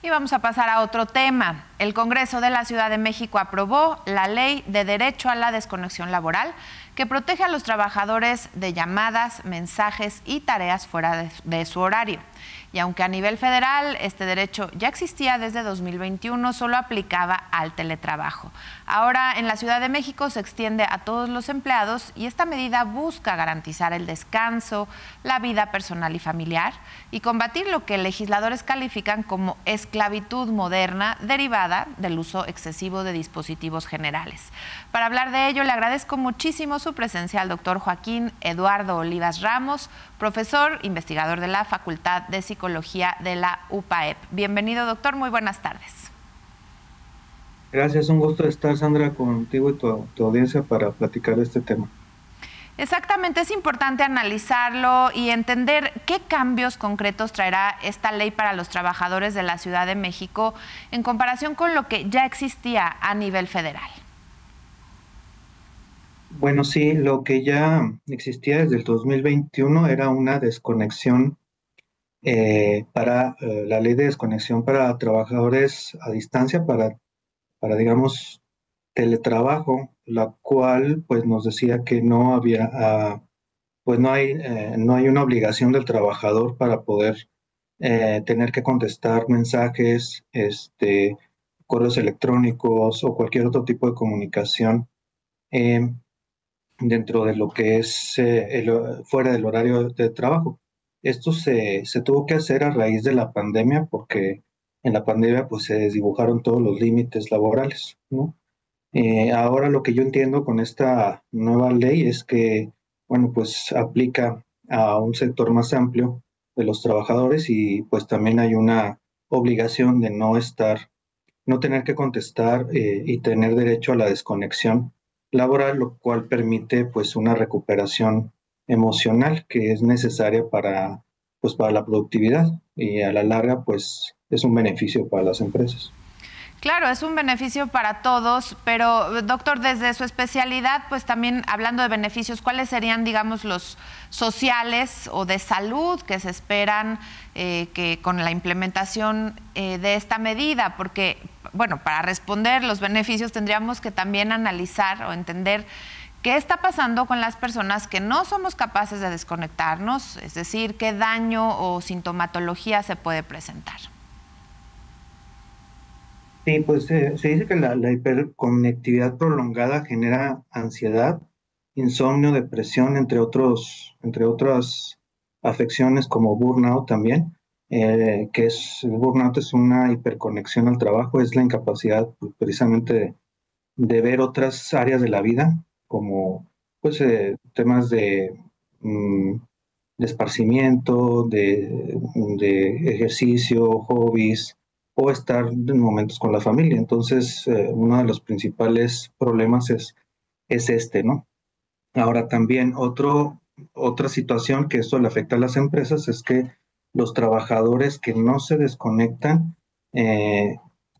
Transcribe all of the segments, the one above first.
Y vamos a pasar a otro tema. El Congreso de la Ciudad de México aprobó la Ley de Derecho a la Desconexión Laboral, que protege a los trabajadores de llamadas, mensajes y tareas fuera de su horario. Y aunque a nivel federal este derecho ya existía desde 2021, solo aplicaba al teletrabajo. Ahora en la Ciudad de México se extiende a todos los empleados y esta medida busca garantizar el descanso, la vida personal y familiar y combatir lo que legisladores califican como esclavitud moderna derivada del uso excesivo de dispositivos generales. Para hablar de ello, le agradezco muchísimo su presencia al doctor Joaquín Eduardo Olivas Ramos, profesor, investigador de la Facultad de Psicología de la UPAEP. Bienvenido, doctor, muy buenas tardes. Gracias, un gusto estar, Sandra, contigo y tu audiencia para platicar de este tema. Exactamente, es importante analizarlo y entender qué cambios concretos traerá esta ley para los trabajadores de la Ciudad de México en comparación con lo que ya existía a nivel federal. Bueno, sí, lo que ya existía desde el 2021 era una desconexión la ley de desconexión para trabajadores a distancia, digamos, teletrabajo, la cual pues nos decía que no había, pues no hay una obligación del trabajador para poder tener que contestar mensajes, correos electrónicos o cualquier otro tipo de comunicación eh, dentro de lo que es fuera del horario de trabajo. Esto se tuvo que hacer a raíz de la pandemia porque en la pandemia pues se desdibujaron todos los límites laborales, ¿no? Ahora lo que yo entiendo con esta nueva ley es que, bueno, pues aplica a un sector más amplio de los trabajadores y pues también hay una obligación de no tener que contestar y tener derecho a la desconexión laboral, lo cual permite pues una recuperación emocional que es necesaria para la productividad y a la larga pues es un beneficio para las empresas. Claro, es un beneficio para todos, pero doctor, desde su especialidad, pues también hablando de beneficios, ¿cuáles serían, digamos, los sociales o de salud que se esperan que con la implementación de esta medida? Porque, bueno, para responder los beneficios tendríamos que también analizar o entender qué está pasando con las personas que no somos capaces de desconectarnos, es decir, qué daño o sintomatología se puede presentar. Sí, pues se dice que la hiperconectividad prolongada genera ansiedad, insomnio, depresión, entre otras afecciones como burnout también, el burnout es una hiperconexión al trabajo, es la incapacidad pues, precisamente de ver otras áreas de la vida, como pues temas mm, de esparcimiento, de ejercicio, hobbies, o estar en momentos con la familia. Entonces, uno de los principales problemas es este, ¿no? Ahora también otra situación que esto le afecta a las empresas es que los trabajadores que no se desconectan, eh,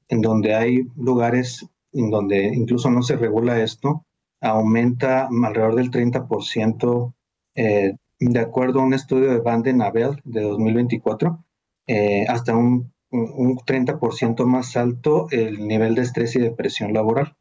en donde hay lugares en donde incluso no se regula esto, aumenta alrededor del 30%, de acuerdo a un estudio de Van den Abel de 2024, hasta un 30% más alto el nivel de estrés y depresión laboral.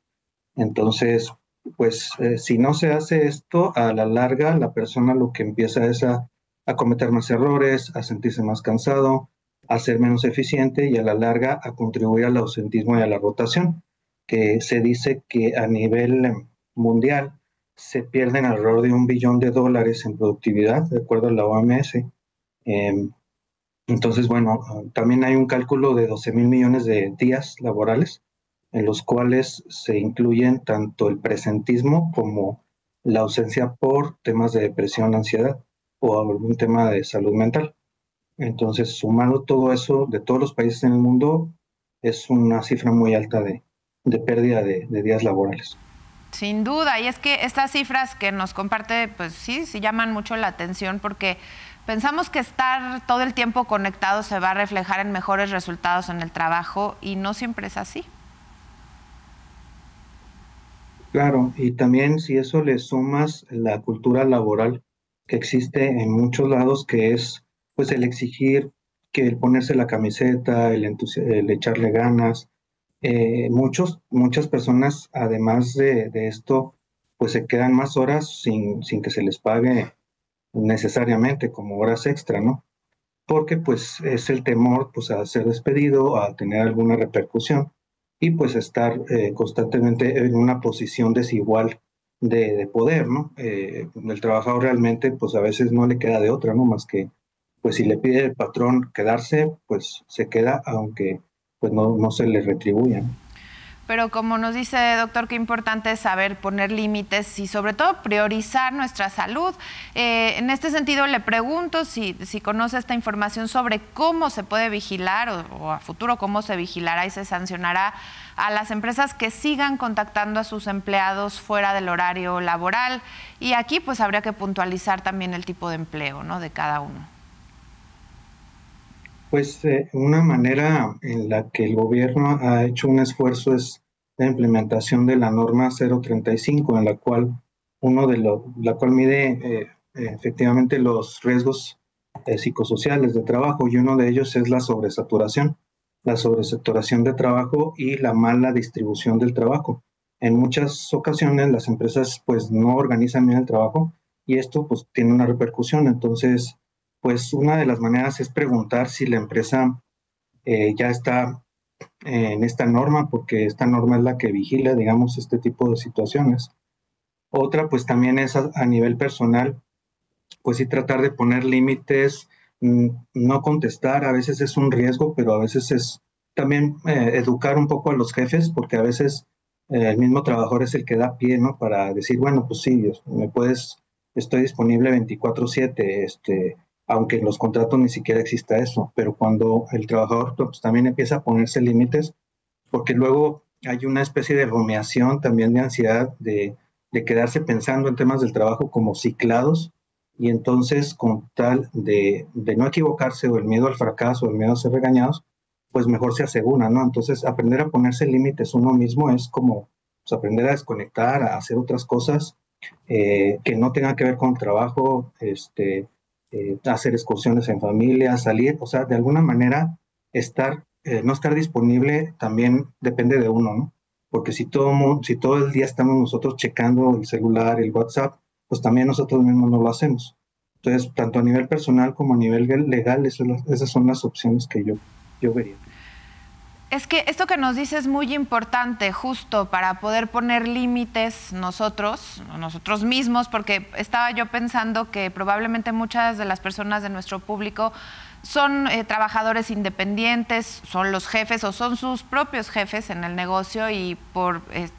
Entonces, pues si no se hace esto, a la larga la persona lo que empieza es a cometer más errores, a sentirse más cansado, a ser menos eficiente y a la larga a contribuir al ausentismo y a la rotación, que se dice que a nivel mundial se pierden alrededor de $1 billón en productividad, de acuerdo a la OMS. Entonces, bueno, también hay un cálculo de 12,000 millones de días laborales en los cuales se incluyen tanto el presentismo como la ausencia por temas de depresión, ansiedad o algún tema de salud mental. Entonces, sumado todo eso de todos los países en el mundo, es una cifra muy alta de pérdida de días laborales. Sin duda, y es que estas cifras que nos comparte, pues sí llaman mucho la atención porque pensamos que estar todo el tiempo conectado se va a reflejar en mejores resultados en el trabajo y no siempre es así. Claro, y también si eso le sumas la cultura laboral que existe en muchos lados, que es pues el exigir que el ponerse la camiseta, el echarle ganas. Muchas personas, además de esto, pues se quedan más horas sin que se les pague necesariamente como horas extra, ¿no? Porque pues es el temor pues a ser despedido, a tener alguna repercusión y pues estar constantemente en una posición desigual de poder, ¿no? El trabajador realmente pues a veces no le queda de otra, ¿no? Más que pues si le pide el patrón quedarse, pues se queda aunque pues no se le retribuya, ¿no? Pero como nos dice, doctor, qué importante es saber poner límites y sobre todo priorizar nuestra salud. En este sentido, le pregunto si conoce esta información sobre cómo se puede vigilar o a futuro cómo se vigilará y se sancionará a las empresas que sigan contactando a sus empleados fuera del horario laboral. Y aquí pues habría que puntualizar también el tipo de empleo, ¿no?, de cada uno. Pues una manera en la que el gobierno ha hecho un esfuerzo es la implementación de la norma 035, en la cual la cual mide efectivamente los riesgos psicosociales de trabajo, y uno de ellos es la sobresaturación de trabajo y la mala distribución del trabajo. En muchas ocasiones las empresas pues no organizan bien el trabajo y esto pues tiene una repercusión. Entonces, pues una de las maneras es preguntar si la empresa ya está en esta norma, porque esta norma es la que vigila, digamos, este tipo de situaciones. Otra, pues también es a nivel personal, pues sí tratar de poner límites, no contestar, a veces es un riesgo, pero a veces es también educar un poco a los jefes, porque a veces el mismo trabajador es el que da pie, ¿no? Para decir, bueno, pues sí, estoy disponible 24/7, aunque en los contratos ni siquiera exista eso, pero cuando el trabajador pues, también empieza a ponerse límites, porque luego hay una especie de rumiación también de ansiedad, de quedarse pensando en temas del trabajo como ciclados, y entonces con tal de no equivocarse o el miedo al fracaso, o el miedo a ser regañados, pues mejor se asegura, ¿no? Entonces aprender a ponerse límites uno mismo es como pues, aprender a desconectar, a hacer otras cosas que no tengan que ver con el trabajo, hacer excursiones en familia, salir, o sea, de alguna manera no estar disponible también depende de uno, ¿no? Porque si todo el día estamos nosotros checando el celular, el WhatsApp, pues también nosotros mismos no lo hacemos. Entonces, tanto a nivel personal como a nivel legal, esas son las opciones que yo vería. Es que esto que nos dice es muy importante justo para poder poner límites nosotros mismos, porque estaba yo pensando que probablemente muchas de las personas de nuestro público son trabajadores independientes, son los jefes o son sus propios jefes en el negocio y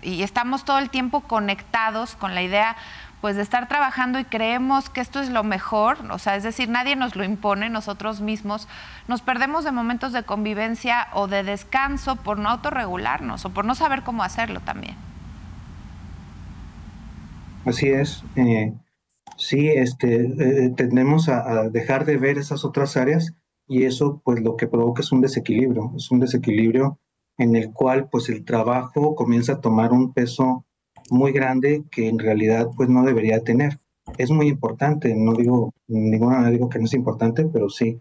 estamos todo el tiempo conectados con la idea pues de estar trabajando y creemos que esto es lo mejor, o sea, es decir, nadie nos lo impone, nosotros mismos nos perdemos de momentos de convivencia o de descanso por no autorregularnos o por no saber cómo hacerlo también. Así es. Sí, tendemos a dejar de ver esas otras áreas y eso pues lo que provoca es un desequilibrio en el cual pues el trabajo comienza a tomar un peso muy grande que en realidad pues no debería tener. Es muy importante, no digo, ninguna vez digo que no es importante, pero sí,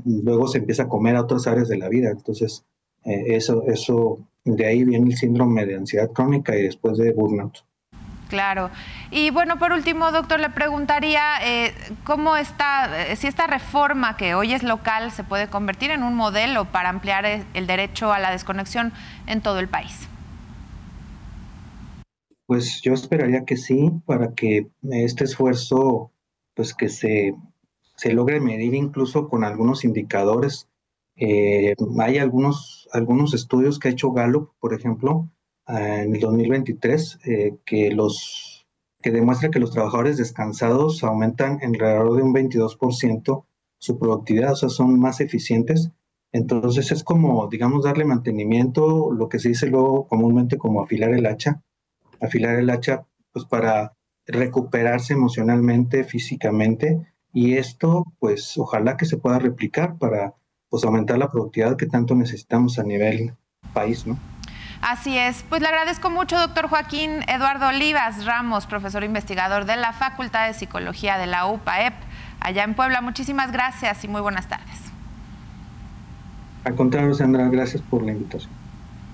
luego se empieza a comer a otras áreas de la vida. Entonces, de ahí viene el síndrome de ansiedad crónica y después de burnout. Claro. Y bueno, por último, doctor, le preguntaría cómo está, si esta reforma que hoy es local se puede convertir en un modelo para ampliar el derecho a la desconexión en todo el país. Pues yo esperaría que sí, para que este esfuerzo, pues que se logre medir incluso con algunos indicadores. Hay algunos estudios que ha hecho Gallup, por ejemplo, en el 2023, que demuestra que los trabajadores descansados aumentan en alrededor de un 22% su productividad, o sea, son más eficientes. Entonces es como, digamos, darle mantenimiento, lo que se dice luego comúnmente como afilar el hacha, pues para recuperarse emocionalmente, físicamente, y esto, pues ojalá que se pueda replicar para pues aumentar la productividad que tanto necesitamos a nivel país, ¿no? Así es. Pues le agradezco mucho, doctor Joaquín Eduardo Olivas Ramos, profesor investigador de la Facultad de Psicología de la UPAEP, allá en Puebla. Muchísimas gracias y muy buenas tardes. Al contrario, Sandra, gracias por la invitación.